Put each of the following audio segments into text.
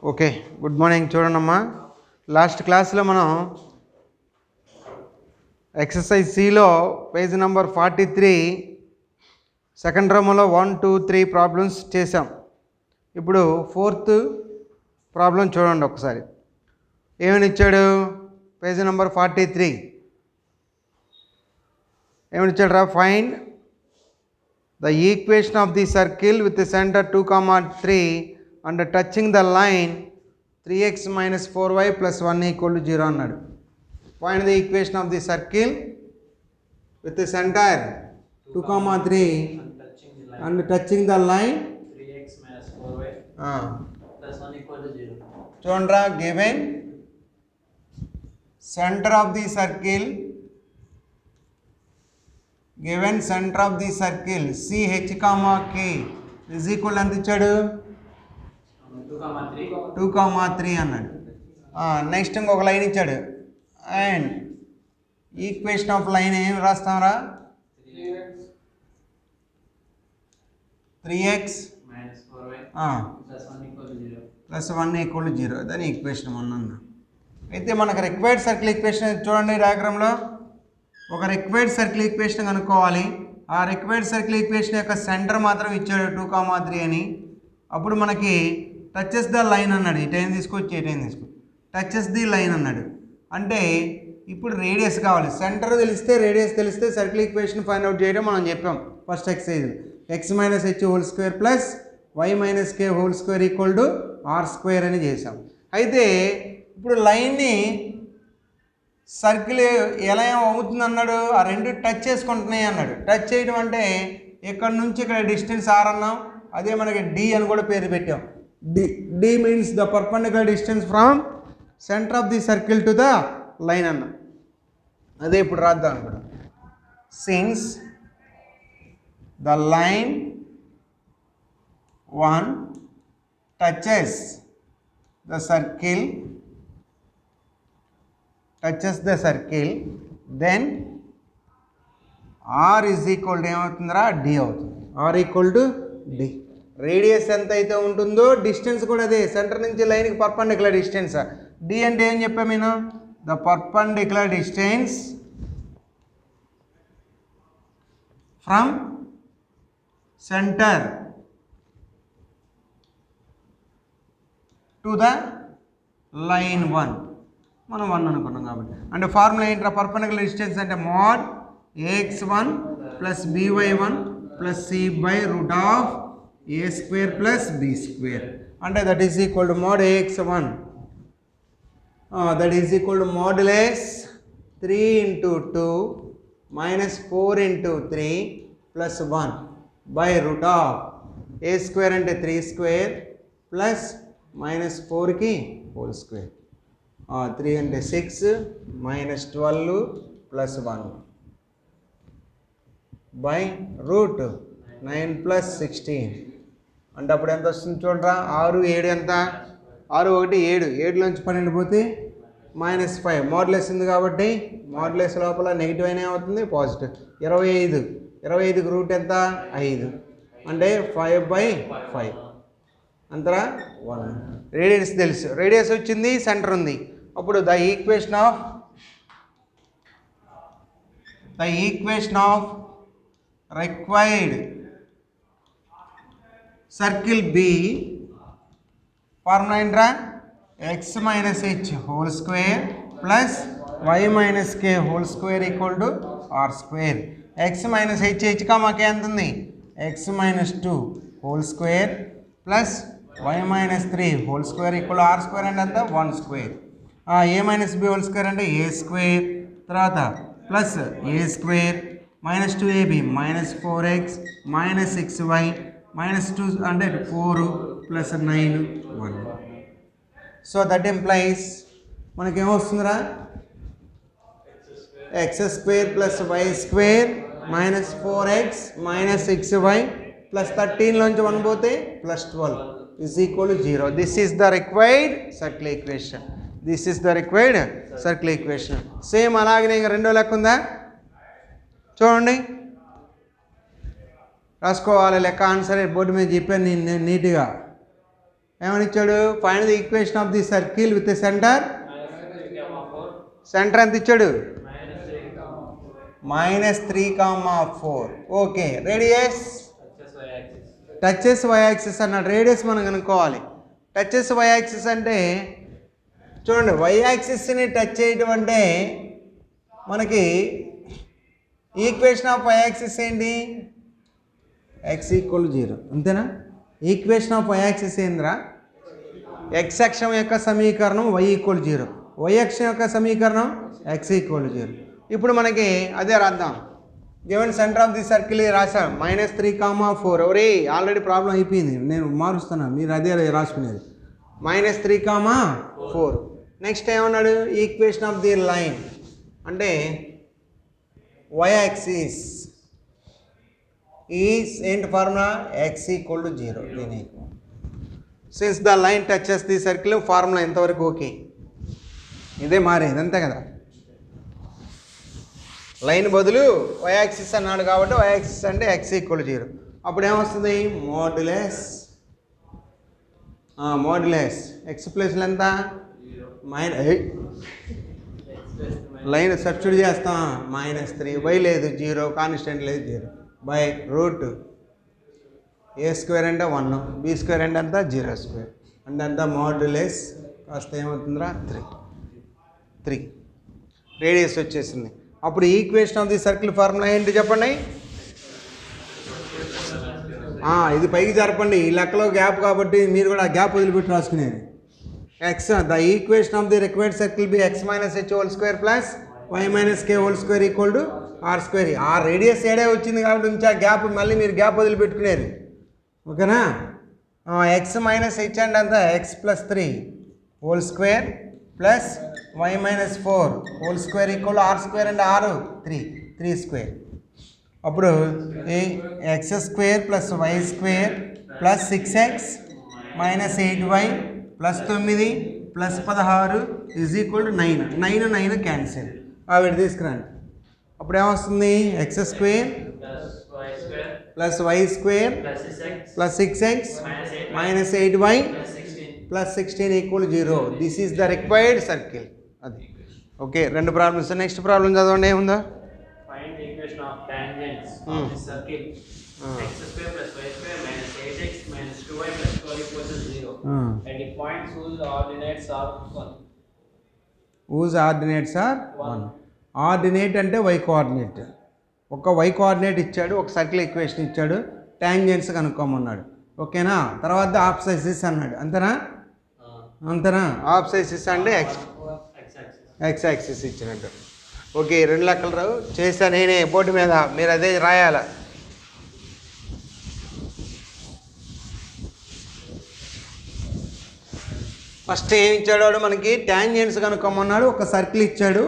Okay, good morning. చూడండమ్మా, last క్లాస్లో మనం ఎక్సర్సైజ్ సిలో పేజ్ నెంబర్ 43 సెకండ్ రోమలో 1, 2, 3 ప్రాబ్లమ్స్ చేసాం. ఇప్పుడు ఫోర్త్ ప్రాబ్లం చూడండి ఒకసారి. ఏమని ఇచ్చాడు? పేజ్ నెంబర్ 43 ఏమని ఇచ్చాడు రా? Find the equation of the circle with centre 2, 3 and touching the line 3x minus 4y plus 1 equal to 0 అన్నాడు. Find the equation of the circle with the center 2, 3 and touching the line 3x minus 4y plus 1 equal to 0. చూడండిరా, given center of the circle CH, K is equal ఎంత ఇచ్చాడు? 2, 3 అన్నాడు. Next ఇంకొక line ఇచ్చాడు. And equation of line ఏం రాస్తాంరా? 3x plus 1 equal to 0. దాని equation 1 అన్న. అయితే మనకు రిక్వైర్డ్ సర్కిల్ ఈక్వేషన్ చూడండి డయాగ్రామ్లో. ఒక రిక్వైర్డ్ సర్కిల్ ఈక్వేషన్ కనుక్కోవాలి. ఆ రిక్వైర్డ్ సర్కిల్ ఈక్వేషన్ యొక్క సెంటర్ మాత్రం ఇచ్చాడు 2, 3 అని. అప్పుడు మనకి టచెస్ ద లైన్ అన్నాడు. ఇటైన్ తీసుకొచ్చి ఇటైన్ తీసుకొచ్చి టచెస్ ది లైన్ అన్నాడు. అంటే ఇప్పుడు రేడియస్ కావాలి. సెంటర్ తెలిస్తే రేడియస్ తెలిస్తే సర్కిల్ ఈక్వేషన్ ఫైండ్ అవుట్ చేయడం మనం చెప్పాం first exercise. x minus h whole square plus y minus k whole square equal to r square అని చేసాం. అయితే ఇప్పుడు లైన్ని సర్కిల్ ఎలా అవుతుంది అన్నాడు? ఆ రెండు టచ్ చేసుకుంటున్నాయి అన్నాడు. టచ్ చేయడం అంటే ఇక్కడ నుంచి ఇక్కడ డిస్టెన్స్ r అన్నాం. అదే మనకి d అని కూడా పేరు పెట్టాం. d means the perpendicular distance from center of the circle to the line అన్న. అదే ఇప్పుడు రాద్దాం అనుకోండి. Since the line 1 touches the circle then r is equal to ఏమవుతుందిరా? d అవుతుంది. r equal to d. Radius ఎంత అయితే ఉంటుందో డిస్టెన్స్ కూడా అదే. సెంటర్ నుంచి లైన్కి పర్పెండిక్యులర్ డిస్టెన్స్. డి అంటే ఏం చెప్పాము నేను? The perpendicular distance from centre to the line 1. మనం 1 అనుకున్నాం కాబట్టి. అంటే ఫార్ములా ఏంట్రా? పర్పెండిక్యులర్ డిస్టెన్స్ అంటే mod ax1 plus by1 plus c by root of a square plus b square. అంటే that is equal to mod ax1 that is equal to modulus 3 into 2 minus 4 into 3 plus 1 by root of a square అంటే 3 square plus minus 4కి whole square. 3 అంటే 6 minus 12 plus 1 by root 9 plus 16. అంటే అప్పుడు ఎంత వస్తుంది చూడరా? 6, 7 ఎంత? 6, 1, 7. 7లోంచి 12 పోతే మైనస్ 5. మోడ్యులస్ ఉంది కాబట్టి మోడ్యులస్ లోపల నెగిటివ్ అయినా అవుతుంది, పాజిటివ్. 25. 25కి రూట్ ఎంత? 5. అంటే 5/5 అంతరా 1. రేడియస్ తెలుసు. రేడియస్ వచ్చింది, సెంటర్ ఉంది. అప్పుడు the equation of required circle be formula ఏంట్రా? x minus h whole square plus y minus k whole square equal to r square. x minus h k ఎంత ఉంది? x minus 2 whole square plus y minus 3 whole square equal r square అంటే ఎంత? 1 square. a minus b whole square అంటే a square. తర్వాత plus a square minus 2ab minus 4x minus 6y minus 2 అంటే 4 plus 9 1. So that implies మనకేమొస్తుందిరా? X square plus y square minus 4x minus 6y plus 13లోంచి 1 పోతే plus 12 is equal to 0. This is the required circle equation. Same అలాగనే ఇంకా రెండో లెక్క ఉందా చూడండి. రాసుకోవాలి లెక్క. ఆన్సర్ బోర్డు మీద చెప్పాను నేను నీట్గా. ఏమని ఇచ్చాడు? Find the equation of the circle with centre. -3, centre ఎంత ఇచ్చాడు? -3, -3, okay. Radius touches y-axis. Touches y axis అన్నాడు. రేడియస్ మనం కనుక్కోవాలి. టచెస్ వై యాక్సిస్ అంటే చూడండి, వై యాక్సిస్ని టచ్ చేయడం అంటే మనకి ఈక్వేషన్ ఆఫ్ వై యాక్సిస్ ఏంటి? x = 0, అంతేనా? ఈక్వేషన్ ఆఫ్ వై యాక్సిస్ ఏందిరా? x అక్షం యొక్క సమీకరణం y = 0, y అక్షం యొక్క సమీకరణం x = 0. ఇప్పుడు మనకి అదే రాద్దాం. Given centre of the circle రాశాం -3, 4. ఒరే ఆల్రెడీ ప్రాబ్లం అయిపోయింది, నేను మారుస్తున్నా, మీరు అదే రాసుకునేది. -3, 4. నెక్స్ట్ ఏమన్నాడు? ఈక్వేషన్ ఆఫ్ ది లైన్ అంటే y యాక్సిస్ ఈజ్ ఏంటి ఫార్ములా? x = 0. దీని since the line touches the circle, formula ఎంతవరకు ఓకే. ఇదే మారేది, అంతే కదా. లైన్ బదులు వై యాక్సిస్ అన్నాడు కాబట్టి వై యాక్సిస్ అంటే x = 0. అప్పుడు ఏమొస్తుంది? మోడ్యులస్ x ప్లేస్లో ఎంత? లైన్ సబ్స్టిట్యూట్ చేస్తాం. -3, y లేదు 0, కాన్స్టెంట్ లేదు 0, బై రూట్ a² అంటే 1, b² అంటే ఎంత? 0² అంటే అంత మోడ్యులస్ కాస్త ఏమవుతుందిరా? 3. రేడియస్ వచ్చేసింది. అప్పుడు equation of the circle formula ఏంటి చెప్పండి? ఇది పైకి జరపండి, ఈ లెక్కలో గ్యాప్ కాబట్టి మీరు కూడా ఆ గ్యాప్ వదిలిపెట్టి రాసుకునేది. The equation of the required circle be x - h² + y - k² = r². ఆ రేడియస్ ఏడే వచ్చింది కాబట్టి నుంచి ఆ గ్యాప్ మళ్ళీ మీరు గ్యాప్ వదిలిపెట్టుకునేది, ఓకేనా? x - h అంటే అంత x + 3² + y - 4² = r² అంటే 3². అప్పుడు x² + y² + 6x - 8y + 9 + 16 = 9. 9 cancel. ఆవిడ తీసుకురండి. అప్పుడు ఏమొస్తుంది? x² + y² + 6x - 8y + 16 = 0. This is the required circle. అది ఓకే. 2 ప్రాబ్లమ్స్. నెక్స్ట్ ప్రాబ్లం చదవండి, ఏముందో? Find the equation of tangents of the circle. x² + y² - 8x - 2y + 12 = 0. At the points whose ordinates are 1. whose ordinates are 1. Ordinate అంటే y coordinate. ఒక y coordinate ఇచ్చాడు, ఒక circle equation ఇచ్చాడు, tangents కనుక్కోమన్నాడు, ఓకేనా? తర్వాత ఆప్సైసిస్ అన్నాడు, అంతేనా? ఆప్సైసిస్ అంటే x యాక్సిస్ ఇచ్చినట్టు. ఓకే, 2 లెక్కలు రావు చేసా నేనే బోర్డు మీద, మీరు అదే రాయాల. ఫస్ట్ ఏం ఇచ్చాడు వాడు? మనకి టాంజెంట్స్ కనుక్కోమన్నాడు. ఒక సర్కిల్ ఇచ్చాడు,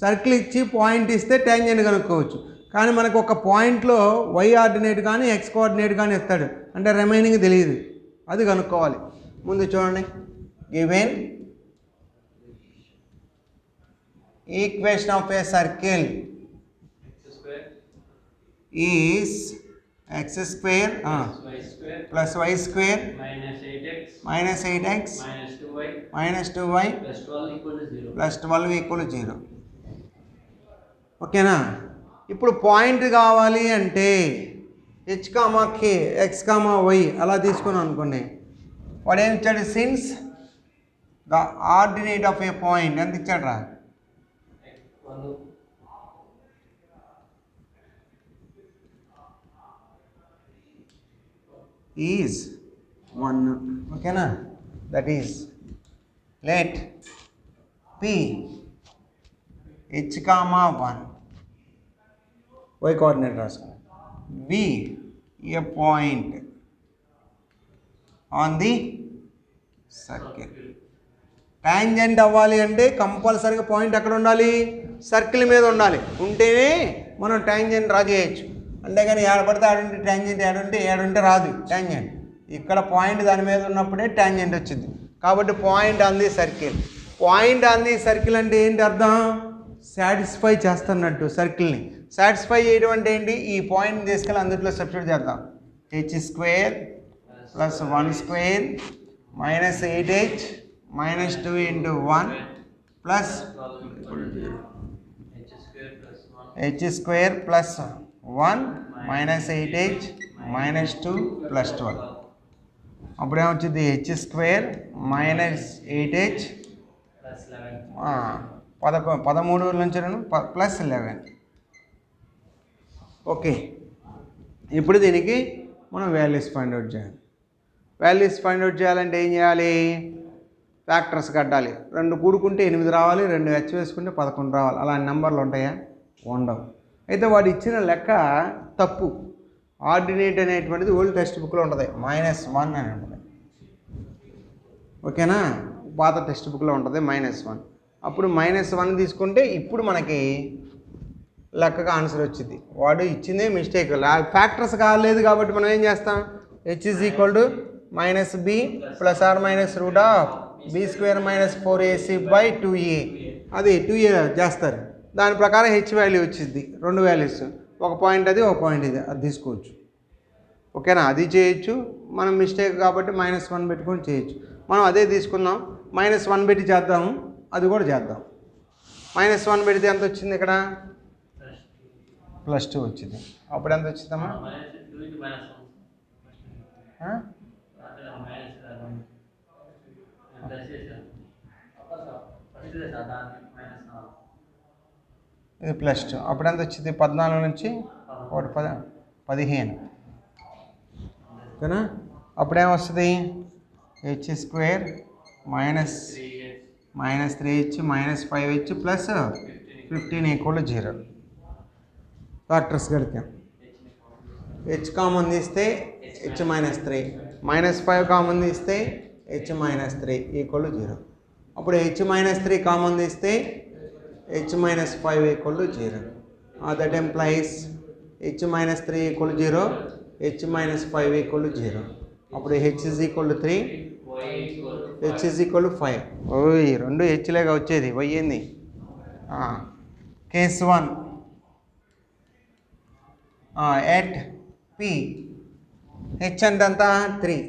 సర్కిల్ ఇచ్చి పాయింట్ ఇస్తే టాంజెంట్ కనుక్కోవచ్చు. కానీ మనకు ఒక పాయింట్లో y ఆర్డినేట్ కానీ x కోఆర్డినేట్ కానీ ఇస్తాడు, అంటే రిమైనింగ్ తెలియదు, అది కనుక్కోవాలి. ముందు చూడండి, given equation of a circle is x² + y² - 8x - 2y + 12 = 0. ఓకేనా? ఇప్పుడు పాయింట్ కావాలి అంటే h, k, x, y అలా తీసుకున్నాం అనుకోండి. వాడు ఏమి ఇచ్చాడు? Since the ordinate of A point ఎంత ఇచ్చాడు రా? ఈజ్ 1, ఓకేనా? That is let p h, 1 y coordinate రాసుకోండి. b a point on the circle. Tangent అవ్వాలి అంటే కంపల్సరీగా పాయింట్ ఎక్కడ ఉండాలి? సర్కిల్ మీద ఉండాలి, ఉంటేనే మనం టాంజెంట్ డ్రా చేయొచ్చు. అంతేగాని ఏడపడితే ఆడుంటే టాంజెంట్, ఏడుంటే రాదు టాంజెంట్. ఇక్కడ పాయింట్ దాని మీద ఉన్నప్పుడే టాంజెంట్ వచ్చింది. కాబట్టి point on the circle. Point on the circle అంటే ఏంటి అర్థం? సాటిస్ఫై చేస్తున్నట్టు సర్కిల్ని. సాటిస్ఫై చేయడం అంటే ఏంటి? ఈ పాయింట్ తీసుకెళ్ళి అందులో సబ్స్టిట్యూట్ చేద్దాం. h² + 1² minus 8h minus 2 into 1 plus h square plus 1 minus 8h minus 2 plus 12. అప్పుడు ఏమొచ్చింది h square minus 8h 13 నుంచి ప్లస్ 11. ఓకే, ఇప్పుడు దీనికి మనం వాల్యూస్ ఫైండ్ అవుట్ చేయాలి. వాల్యూస్ ఫైండ్ అవుట్ చేయాలంటే ఏం చేయాలి? ఫ్యాక్టర్స్ కట్టాలి. 2 కూడుకుంటే 8 రావాలి, 2 హెచ్ వేసుకుంటే 11 రావాలి. అలాంటి నెంబర్లు ఉంటాయా? ఉండవు. అయితే వాడు ఇచ్చిన లెక్క తప్పు. ఆర్డినేట్ అనేటువంటిది ఓల్డ్ టెక్స్ట్ బుక్లో ఉంటుంది, -1 అని ఉంటుంది. ఓకేనా? పాత టెక్స్ట్ బుక్లో ఉంటుంది -1. అప్పుడు -1 తీసుకుంటే ఇప్పుడు మనకి లెక్కగా ఆన్సర్ వచ్చింది. వాడు ఇచ్చిందే మిస్టేక్. ఫ్యాక్టర్స్ కాలేదు కాబట్టి మనం ఏం చేస్తాం? h is equal to -b plus or minus root of b square minus 4ac by 2a. అది 2a చేస్తారు. దాని ప్రకారం హెచ్ వాల్యూ వచ్చింది. 2 వాల్యూస్, ఒక పాయింట్ అది, ఒక పాయింట్ ఇది, అది తీసుకోవచ్చు. ఓకేనా? అది చేయొచ్చు. మనం మిస్టేక్ కాబట్టి -1 పెట్టుకొని చేయొచ్చు. మనం అదే తీసుకుందాం, -1 పెట్టి చేద్దాము. అది కూడా చేద్దాం. -1 పెడితే ఎంత వచ్చింది? ఇక్కడ +2 వచ్చింది. అప్పుడు ఎంత వచ్చిందమ్మా? ఇది +2. అప్పుడు ఎంత వచ్చింది? 14 నుంచి 15. ఓకేనా? అప్పుడేమొస్తుంది? h square minus 3h minus 5h plus 15 = 0. Factors కడితే h కామన్ తీస్తే h మైనస్ 3, -5 కామన్ తీస్తే h మైనస్ 3 = 0. అప్పుడు h మైనస్ 3 కామన్ తీస్తే h minus 5 = 0. That employees h minus 3 = 0, h minus 5 = 0. అప్పుడు h is equal to 3, h is equal to 5. ఓయ్, 2 హెచ్లేగా వచ్చేది. y ఏంది? Case 1 at p h అంత 3,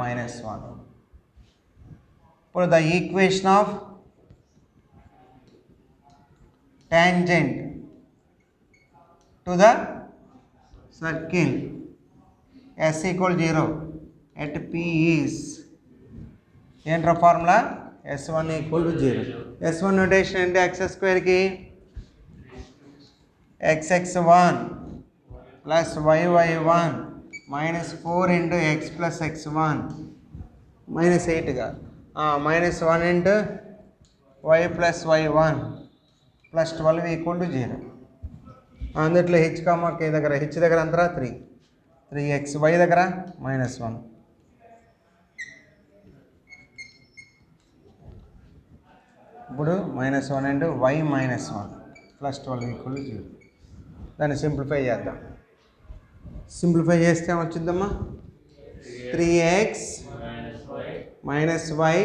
-1. ఇప్పుడు the equation of tangent to the circle s = 0 at p is ఏంట్రా formula? s1 = 0. s1 notation అంటే x² కి xx1 plus yy1 -4 into x plus x1 -8గా -1 into y plus y1 plus 12 = 0. అందుట్లో h, k దగ్గర h దగ్గర అంతరా 3x, y దగ్గర -1. ఇప్పుడు -1 into y -1 plus 12 = 0. దాన్ని simplify చేద్దాం. సింప్లిఫై చేస్తే ఏమొచ్చిందమ్మా? 3x -y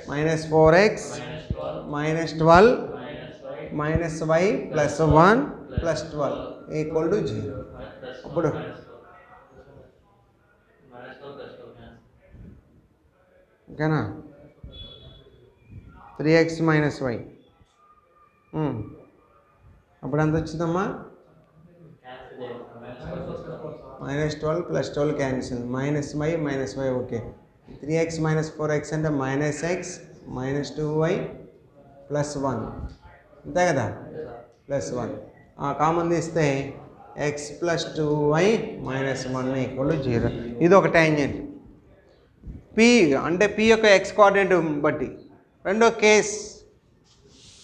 -4x -12 -y plus 1 plus 12 = 0. అప్పుడు ఓకేనా? 3x -y అప్పుడు ఎంత వచ్చిందమ్మా? -12 plus 12 cancel, -y okay. 3x -4x అంటే -x -2y ప్లస్ 1, అంతే కదా? ప్లస్ 1 కామన్ తీస్తే x ప్లస్ 2y -1 = 0. ఇది ఒక ట్యాంజెంట్. p అంటే p యొక్క x కోఆర్డినేట్ బట్టి. రెండో కేస్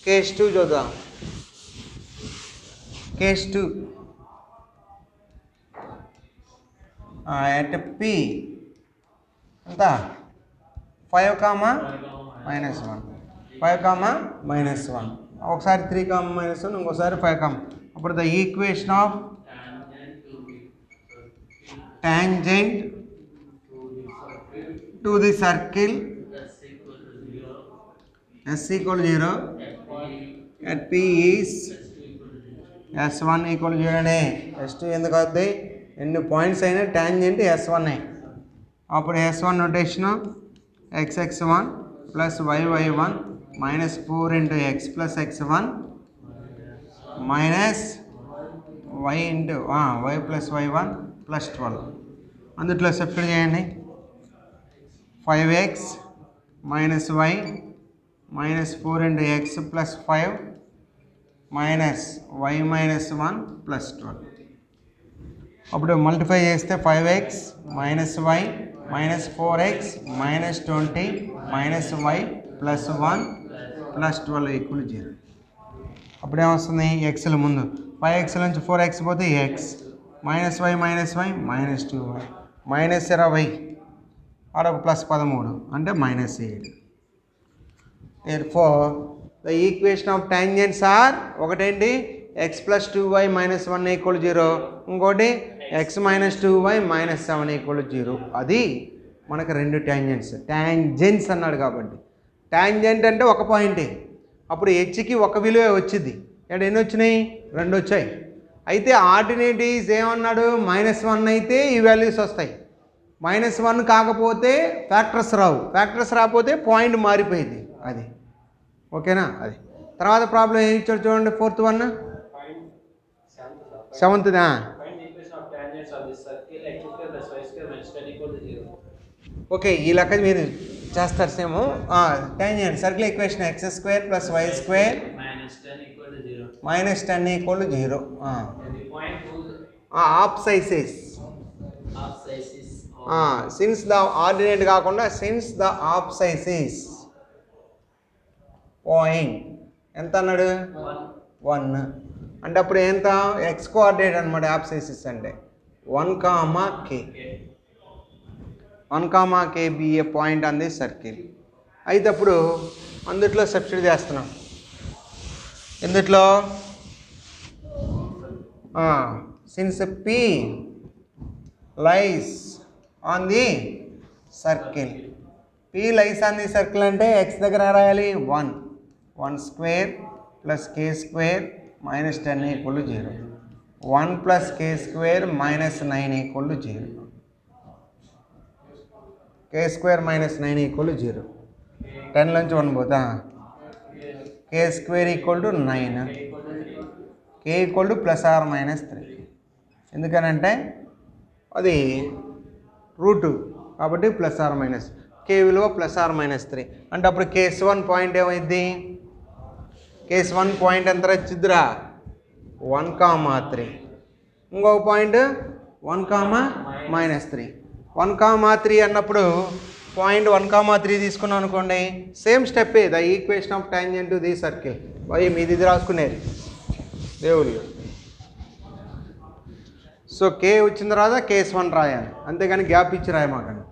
2 చూద్దాం. కేస్ 2 at p ఎంత? 5, -1 5, -1 ఒకసారి 3, -1 ఇంకోసారి 5. అప్పుడు the equation of tangent to the circle s = 0 at p is s1 = 0 అనే s2 ఎందుకు అవుతాయి? ఎన్ని పాయింట్స్ అయినా టాంజెంట్ s1. అప్పుడు S1 నొటేషను xx1 plus yy1 minus 4 into X plus x1 minus y into y plus y1 plus 12 అందుట్లో substitute చేయండి 5x minus y minus 4 into X plus 5 minus y minus 1 plus 12 అప్పుడు multiply చేస్తే 5x minus y minus 4x minus 20 minus y plus 1 plus 12 equal 0. అప్పుడు ఏమొస్తుంది ఎక్స్ల ముందు 5x నుంచి 4x పోతే x minus y minus 2y minus 20 ఆడ plus 13 అంటే minus 7. Therefore the equation of tangents are ఒకటేంటి x plus 2y minus 1 equal 0, ఇంకోటి x minus 2y minus 7 equal 0. అది మనకు రెండు ట్యాంజెంట్స్ అన్నాడు కాబట్టి ట్యాంజెంట్ అంటే ఒక పాయింటే, అప్పుడు హెచ్కి ఒక విలువే వచ్చింది. ఇక్కడ ఎన్ని వచ్చినాయి? 2 వచ్చాయి. అయితే ఆర్డినేటివ్స్ ఏమన్నాడు? -1 అయితే ఈ వాల్యూస్ వస్తాయి, -1 కాకపోతే ఫ్యాక్టర్స్ రావు, ఫ్యాక్టర్స్ రాకపోతే పాయింట్ మారిపోయింది. అది ఓకేనా? అది తర్వాత ప్రాబ్లం ఏమి ఇచ్చాడు చూడండి. 4th one 7th okay. ఈ లెక్క మీరు చేస్తారు same. Tangent circle equation x² plus y² minus 10 equal 0. Abscissa since the ordinate కాకుండా since the abscissa point ఎంత అన్నాడు? 1 అంటే అప్పుడు ఎంత? ఎక్స్ కోఆర్డినేట్ అనమాట యాప్సైసిస్ అంటే 1, k 1, k B a point on the circle. అయితే అప్పుడు అందుట్లో సబ్స్టిట్యూట్ చేస్తున్నాం. ఇందుట్లో since P lies on the circle, P lies on the circle అంటే ఎక్స్ దగ్గర రాయాలి 1 plus k² minus 10 equal 0, 1 plus k² minus 9 equal 0, k² minus 9 equal 0. 10 నుంచి 1 పోతా k² equal to 9, k equal to plus or minus 3. ఎందుకనంటే అది root కాబట్టి plus or minus, k విలువ plus or minus 3 అంటే అప్పుడు కేస్1 పాయింట్ ఏమైంది? కేస్1 పాయింట్ ఎంత వచ్చిద్దిరా? 1, 3. ఇంకొక పాయింట్ 1, -3. 1, 3 అన్నప్పుడు పాయింట్ 1, 3 తీసుకున్నాం అనుకోండి, సేమ్ స్టెప్పే the equation of tangent to the circle. మీది ఇది రాసుకునేది దేవుళ్ళు. సో కే వచ్చిన తర్వాత కేస్1 రాయాలి, అంతేగాని గ్యాప్ ఇచ్చి రాయమాకండి.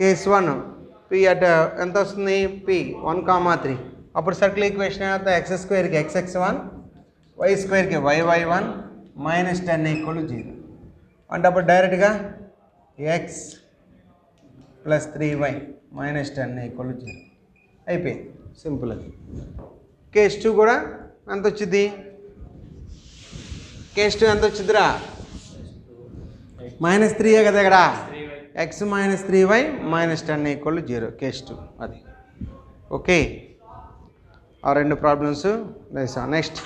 కేస్1 పి అట్ ఎంత వస్తుంది? పి 1, 3. అప్పుడు సర్కిల్ ఈక్వేషన్ ఎంత? x² xx1 y² yy1 minus 10 equal 0 అంటే అప్పుడు డైరెక్ట్గా x plus 3y minus 10 equal 0 అయిపోయింది. సింపుల్. అది కేస్2 కూడా ఎంత వచ్చింది? కేస్2 ఎంత వచ్చిందిరా? -3 కదా ఇక్కడ, x minus 3y minus 10 equal 0 కేస్2. అది ఓకే. ఆ రెండు ప్రాబ్లమ్స్ వేసా. నెక్స్ట్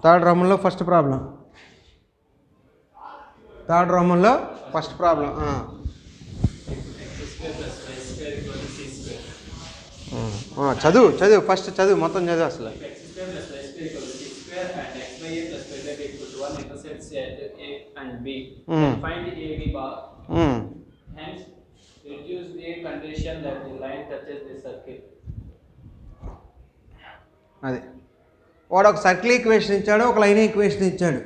థర్డ్ రోమన్లో ఫస్ట్ ప్రాబ్లం. చదువు ఫస్ట్ చదువు, మొత్తం చదువు అసలు. అది వాడు ఒక సర్కిల్ ఈక్వేషన్ ఇచ్చాడు, ఒక లైన్ ఈక్వేషన్ ఇచ్చాడు.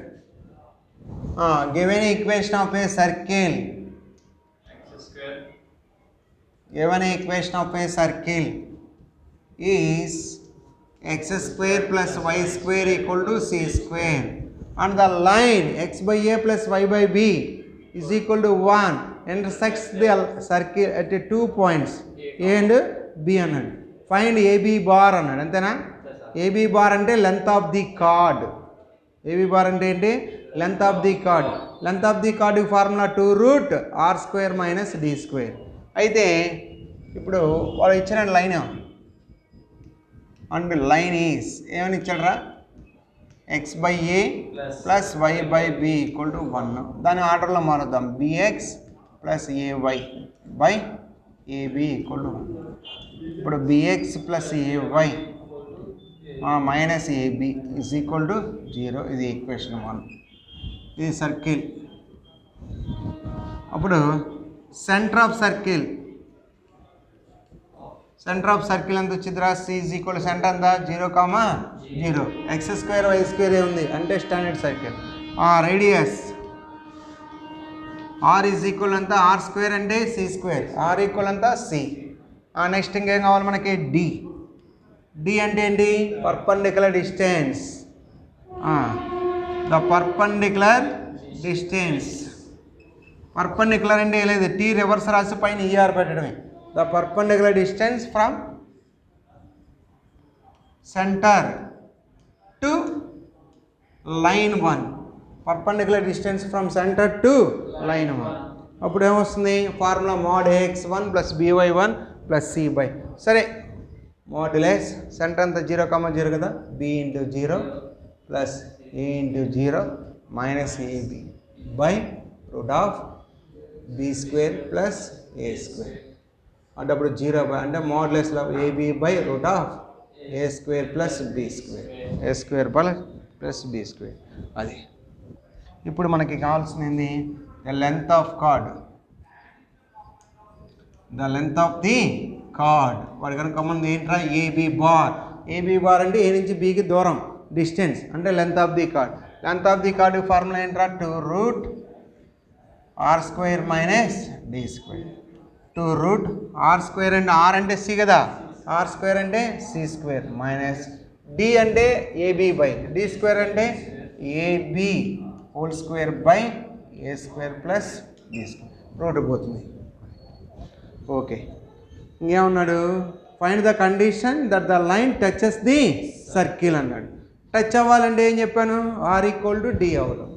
Given equation of a circle, given equation of a circle is x² plus y² equal to c² and the line x/a plus y/b is equal to 1 intersects the circle at 2 points a and b అన్నాడు. Find AB bar అన్నాడు. అంతేనా? AB bar అంటే length of the chord. AB bar అంటే ఏంటి? Length of the chord. Length of the chord formula 2 root are square minus D square. అయితే ఇప్పుడు వాళ్ళు ఇచ్చిన లైన్ అండ్ లైన్ ఈస్ ఏమని ఇచ్చాడరా, x by a plus y by b equal to 1. దాని ఆర్డర్లో మారుద్దాం, b x plus a y by a b equal to 1. ఇప్పుడు b x plus ఏవై minus a b is equal to 0. ఇది ఈక్వేషన్ 1. ఇది సర్కిల్. అప్పుడు సెంటర్ ఆఫ్ సర్కిల్ ఎంత వచ్చిందిరా, సి ఈజ్ ఈక్వల్ సెంటర్ అంతా 0, 0. ఎక్స్ స్క్వేర్ వై స్క్వేర్ ఉంది అంటే standard circle. Radius r is equal అంతా ఆర్ స్క్వేర్ అంటే సి స్క్వేర్, ఆర్ ఈక్వల్ అంతా సి. నెక్స్ట్ ఇంకేం కావాలి మనకి, డి. డి అంటే ఏంటి, perpendicular distance. The perpendicular distance. Perpendicular అంటే ఏం లేదు, టీ రివర్స్ రాసి పైన ఈఆర్ పెట్టడమే. The perpendicular distance from centre to line 1. Perpendicular distance from centre to line 1. అప్పుడు ఏమొస్తుంది, formula mod AX1 plus BY1 plus C by, సరే మోడ్యులస్ సెంటర్ అంతా 0, 0 కదా, B into 0 plus A into 0 minus AB by root of B square plus A square. అంటే అప్పుడు 0 by అంటే మోడ్యులస్లో AB by root of A square plus B square, A square plus B square. అది ఇప్పుడు మనకి కావాల్సింది the length of card. The length of the card వాడి కనుక ముందు ఏంట్రా, ఏబీ బార్. ఏబీ బార్ అంటే ఏ నుంచి బీకి దూరం, డిస్టెన్స్ అంటే length of the chord. Length of the chord formula ఏంట్రా, 2 root are square minus D square. 2 root are square అంటే ఆర్ అంటే సి కదా, ఆర్ స్క్వేర్ అంటే సి స్క్వేర్ మైనస్ డి అంటే ఏబీ బై డి స్క్వేర్ అంటే a b whole square by A square plus B square. Root పోతుంది. Okay, ఇంకేమన్నాడు, find the condition that the line touches the circle అన్నాడు. Touch అవ్వాలంటే ఏం చెప్పాను, are equal to D అవ్వడం.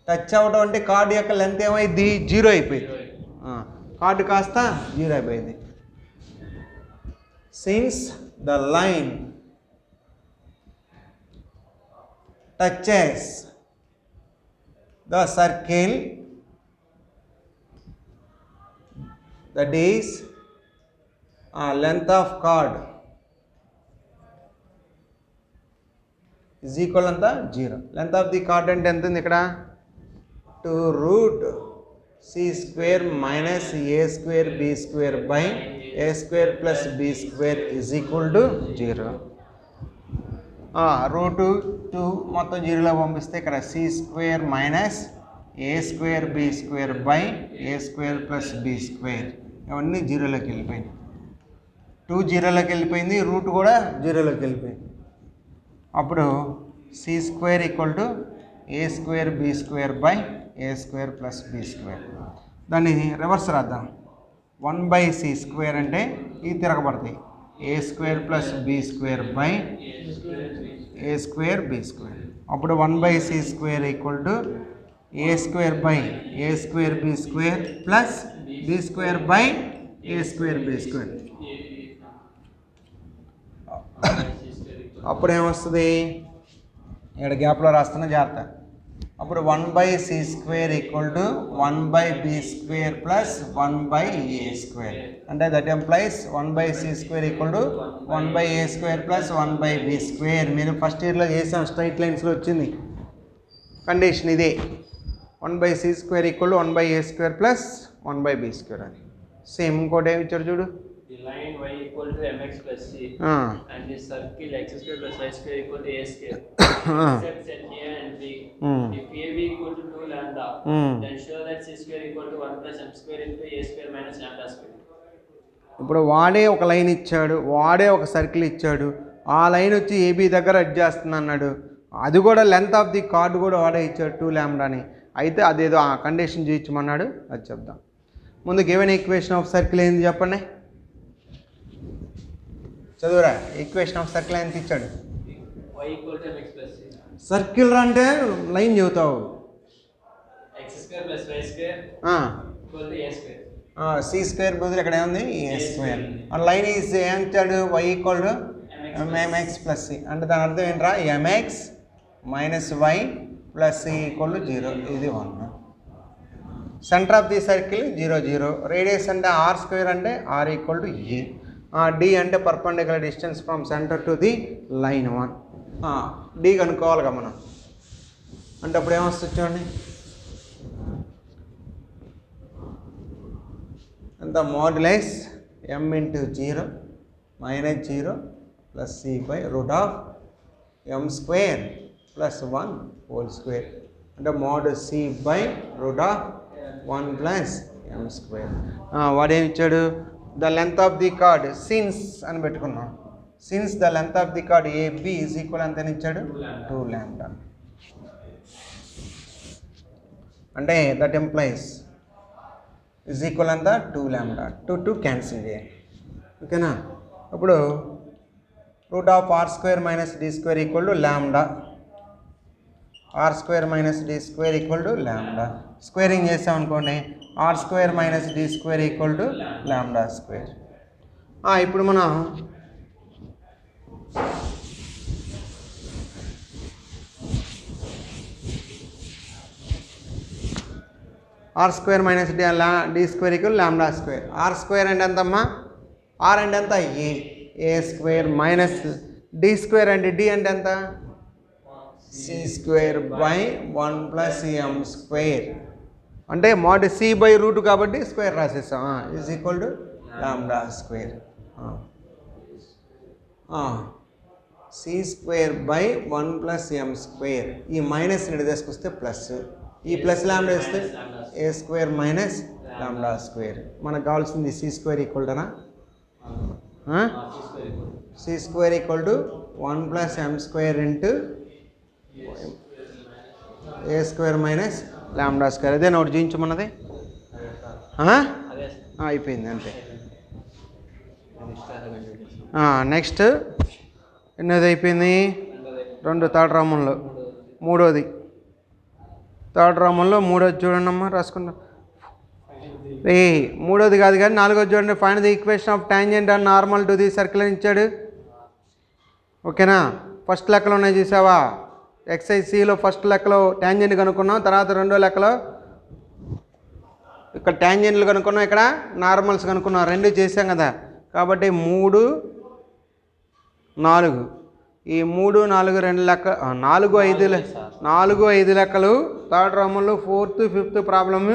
Touch అవ్వడం అంటే కార్డు యొక్క లెంత్ ఏమైంది, 0 అయిపోయింది. కార్డు కాస్త 0 అయిపోయింది. Since the line touches the circle, that is length of chord is equal అంతా 0. length of the chord అంటే ఎంత ఉంది ఇక్కడ, 2 root c square minus a square B square by A square plus B square is equal to 0. Root 2 మొత్తం 0లో పంపిస్తే ఇక్కడ c square minus a square B square by A square plus B square ఇవన్నీ 0లోకి వెళ్ళిపోయింది. 2 0లోకి వెళ్ళిపోయింది, route కూడా 0లోకి వెళ్ళిపోయింది. అప్పుడు C square equal to A square B square by A square plus B square. దాన్ని రివర్స్ రాద్దాం. 1/c స్క్వేర్ అంటే ఈ తిరగబడతాయి, A square plus B square by A square B square. అప్పుడు 1/c square equal to A square by A square B square plus B square by A square B square. అప్పుడు ఏమొస్తుంది, ఇక్కడ గ్యాప్లో రాస్తున్న జాగ్రత్త. అప్పుడు 1/c square equal to 1/b square plus 1/a square. అంటే that implies 1/c square equal to 1/a square plus 1/b square. మీరు first ఇయర్లో చేసాం, స్ట్రైట్ లైన్స్లో వచ్చింది కండిషన్ ఇదే. 1/c square equal to 1/a square plus 1/b square అని. Same ఇంకోటి ఏమి ఇచ్చారు చూడు, the line y equal to mx plus c and the circle x square plus y square equal to a square. Except set a and b. If ab equal to 2 lambda, then show that c square equal to 1 plus m square into a square minus lambda square. ఇప్పుడు వాడే ఒక line ఇచ్చాడు, వాడే ఒక circle ఇచ్చాడు, ఆ line వచ్చి AB దగ్గర అడ్జస్ట్ చేస్తుంది అన్నాడు. అది కూడా లెంత్ ఆఫ్ ది కార్డ్ కూడా వాడే ఇచ్చాడు 2 లాంబ్డాని. అయితే అదేదో ఆ కండిషన్ చూపించమన్నాడు, అది చెప్దాం. ముందు గివెన్ ఈక్వేషన్ ఆఫ్ సర్కిల్ ఏంది చెప్పండి, చదువురా. ఈక్వేషన్ ఆఫ్ సర్కిల్ ఎంత ఇచ్చాడు, y equal to mx plus c. Circle అంటే లైన్ చెబుతావు. x square plus y square equal to a square. C square బదులు ఇక్కడ ఏముంది ఏ స్క్వేర్. లైన్ ఈజ్ ఏం ఇచ్చాడు Y equal to MX plus C అంటే దాని అర్థం ఏంట్రా MX minus Y plus C equal to 0. ఇది 1. Centre of the circle 0 0. Radius అంటే ఆర్ స్క్వేర్ అంటే ఆర్ ఈక్వల్ టు ఈ. డి అంటే perpendicular distance from centre to the line 1. D కనుక్కోవాలిగా మనం. అంటే అప్పుడు ఏమొస్తుంది చూడండి అంత modulus m into 0 minus 0 plus C by root of m square plus 1 whole square అంటే mod C by root of 1 plus m square. వాడేమి ఇచ్చాడు the length of the chord since అని పెట్టుకున్నాం. Since the length of the chord AB is equal ఎంత ఇచ్చాడు 2 lambda. అంటే that employees is equal అంతా 2 lambda. 2 cancel చేయాలి ఓకేనా. అప్పుడు root of R square minus D square equal to lambda. R square minus D square equal to lambda. Squaring చేసామనుకోండి R square minus D square equal to lambda square. ఇప్పుడు మనం R square minus D square equal lambda square. R square అంటే ఎంతమ్మా R అంటే ఎంత A square minus D square అంటే D అంటే ఎంత C square by 1 plus M square అంటే మోడ్ సి బై రూట్ కాబట్టి స్క్వేర్ రాసేస్తాం. Is equal to lambda square. C square by 1 plus M square. ఈ మైనస్ ఇటు తీసుకొస్తే ప్లస్ ఈ ప్లస్ లాంబ్డా వేస్తే A square minus lambda square. మనకు కావాల్సింది సి స్క్వేర్ ఈక్వల్ టునా C square equal to 1 plus M square into A square minus lambda square. అదే note చూపించమన్నది అయిపోయింది అంతే. నెక్స్ట్ ఎన్నోది అయిపోయింది 2 థర్డ్ రోమన్లో. మూడోది థర్డ్ రోమన్లో మూడోది చూడండి అమ్మా రాసుకుందాం. మూడోది కాదు కానీ నాలుగోది చూడండి. Find the equation of tangent and normal to the circle అని ఇచ్చాడు ఓకేనా. ఫస్ట్ లెక్కలో ఉన్నాయి చూసావా ఎక్సైజ్-సిలో ఫస్ట్ లెక్కలో టాంజెంట్ కనుక్కున్నాం. తర్వాత రెండో లెక్కలో ఇక్కడ టాంజెంట్లు కనుక్కున్నాం ఇక్కడ నార్మల్స్ కనుక్కున్నాం. 2 చేసాం కదా కాబట్టి 3 4 ఈ 3 4 2 లెక్క 4 5 లెక్కలు థర్డ్ రోమన్లో 4th 5th ప్రాబ్లమ్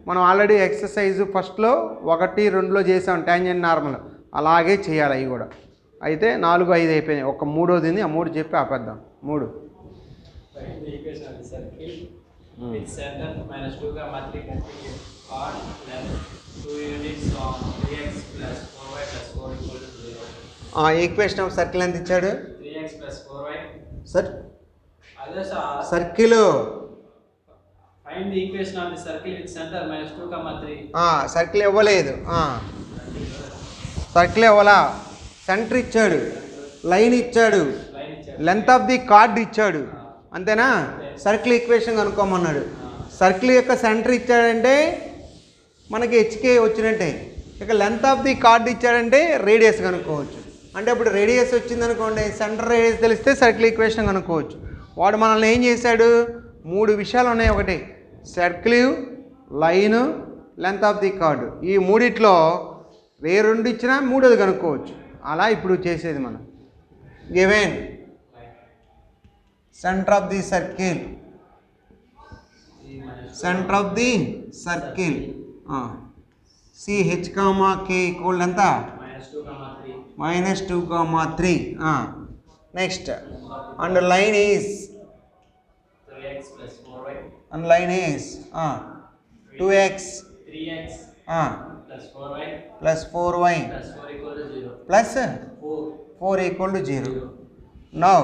మనం ఆల్రెడీ ఎక్సర్సైజ్ ఫస్ట్లో 1 2లో చేసాం టాంజెంట్ నార్మల్. అలాగే చేయాలి అవి కూడా. అయితే 4 5 అయిపోయినాయి. ఒక మూడోది ఆ 3 చెప్పి ఆపేద్దాం. 3 ఈక్వేషన్ ఆఫ్ సర్కిల్ ఎంత ఇచ్చాడు సార్ సర్కిల్ సర్కిల్ ఇవ్వలేదు. సర్కిల్ ఇవ్వలా సెంటర్ ఇచ్చాడు లైన్ ఇచ్చాడు లెంత్ ఆఫ్ ది కార్డ్ ఇచ్చాడు అంతేనా. సర్కిల్ ఈక్వేషన్ కనుక్కోమన్నాడు. సర్కిల్ యొక్క సెంటర్ ఇచ్చాడంటే మనకి హెచ్కే వచ్చినట్టే. ఇక లెంత్ ఆఫ్ ది కార్డ్ ఇచ్చాడంటే రేడియస్ కనుక్కోవచ్చు. అంటే ఇప్పుడు రేడియస్ వచ్చిందనుకోండి సెంటర్ రేడియస్ తెలిస్తే సర్కిల్ ఈక్వేషన్ కనుక్కోవచ్చు. వాడు మనల్ని ఏం చేశాడు 3 విషయాలు ఉన్నాయి. ఒకటి circle line length of the chord. ఈ మూడిట్లో ఏ 2 ఇచ్చినా మూడోది కనుక్కోవచ్చు. అలా ఇప్పుడు చేసేది మనం given centre of the circle CH comma K equal ఎంత -2, -3. Next and line is 2x 3x plus 4y plus 4 equal to 0. Now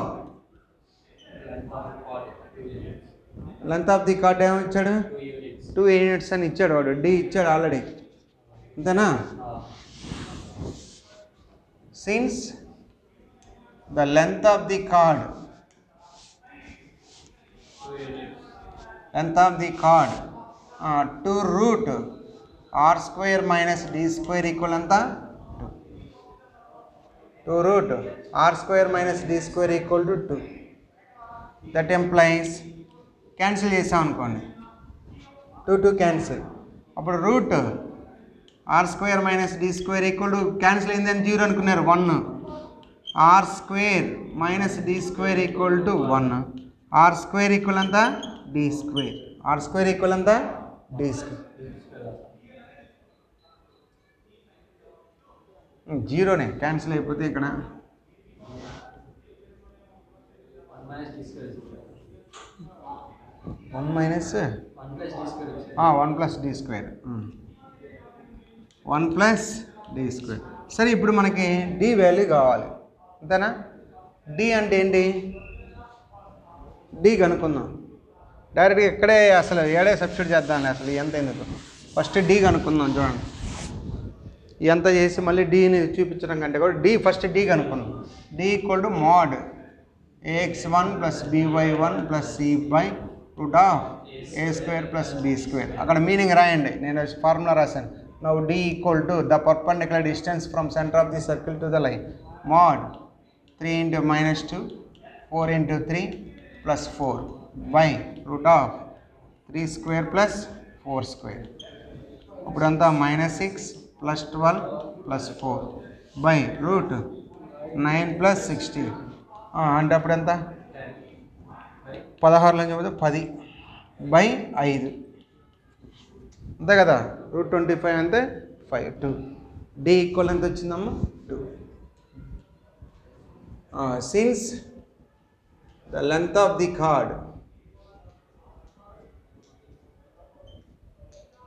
length of the chord ఏమో ఇచ్చాడు 2 units అని ఇచ్చాడు. వాడు డి ఇచ్చాడు ఆల్రెడీ అంతేనా. Since the length of the chord 2 units. Length of the chord 2 root r square minus d square equal ఎంత 2 root r square minus d square equal to 2. That implies cancel చేసాం అనుకోండి 2 cancel అప్పుడు root are square minus D square equal to cancel అయిందని 0 అనుకున్నారు 1 R square minus D square equal to 1 R square equal అంతా D square R square equal అంతా D square 0నే cancel అయిపోతే ఇక్కడ 1 minus 1 plus D square 1 plus D square. సరే ఇప్పుడు మనకి డి వాల్యూ కావాలి అంతేనా. డి అంటే ఏంటి డి కనుక్కుందాం డైరెక్ట్గా ఇక్కడే అసలు ఏడే సబ్స్టిట్యూట్ చేద్దాం అసలు ఎంత ఎందుకు ఫస్ట్ డి కనుక్కుందాం చూడండి ఎంత చేసి మళ్ళీ డీని చూపించడం కంటే కూడా డి ఫస్ట్ డి కనుక్కుందాం. D equal to mod ax1 plus by1 plus c by root of a square plus B square. అక్కడ మీనింగ్ రాయండి నేను ఫార్ములా రాశాను. Now D equal to the perpendicular distance from centre of the circle to the line mod 3 into -2 4 into 3 plus 4 by root of 3 square plus 4 square. ఇప్పుడంతా -6 plus 12 plus 4 by route 9 plus 16 అంటే అప్పుడు ఎంత 16లో చెబితే 10 by 5 అంతే కదా. Route 25 అంటే 5 2 D equal ఎంత వచ్చిందమ్మా 2. Since the length of the card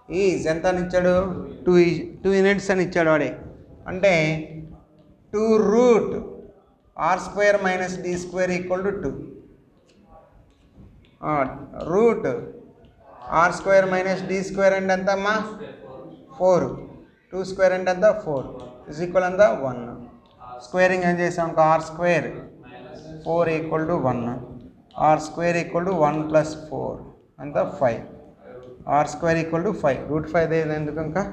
is ఎంత అని ఇచ్చాడు 2 యూనిట్స్ అని ఇచ్చాడు వాడే అంటే 2 root are square minus D square equal to 2 root are square minus D square అంటే ఎంత అమ్మా 4 2 స్క్వేర్ అంటే ఎంత 4 ఇస్ ఈక్వల్ ఎంత 1 స్క్వేరింగ్ ఏం చేసాం R square 4 equal to 1 R square equal to 1 plus 4 అంత 5 R square equal to 5 root 5 ఎందుకు ఇంకా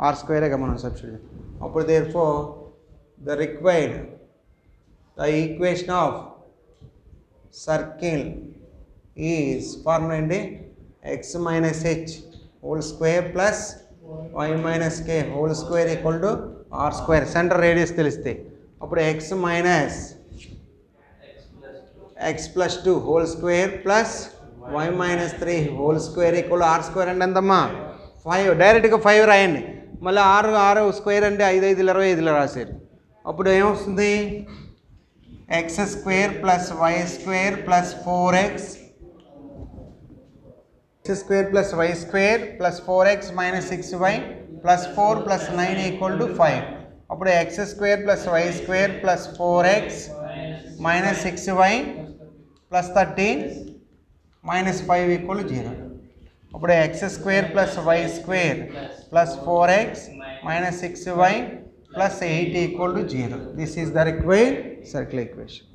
ఆర్ స్క్వేరేగా మనం సబ్స్టిట్యూట్. అప్పుడు therefore the required the equation of circle is formula ఏంటి X minus H whole square plus Y minus K whole square equal to R square. Centre radius తెలిస్తే అప్పుడు X minus X plus 2 whole square plus Y minus 3 whole square equal r square అంటే ఎంతమ్మా 5. డైరెక్ట్గా 5 రాయండి. మళ్ళీ 6 square అంటే 5 5 25 రాశారు. అప్పుడు ఏమొస్తుంది x square plus y square plus 4x x square plus y square plus 4x minus 6y plus 4 plus 9 equal to 5. అప్పుడు x square plus y square plus 4x minus 6y plus 13 minus 5 equal 0. అప్పుడు x square plus y square plus 4x minus 6y plus 8 equal to 0. This is the required circle equation.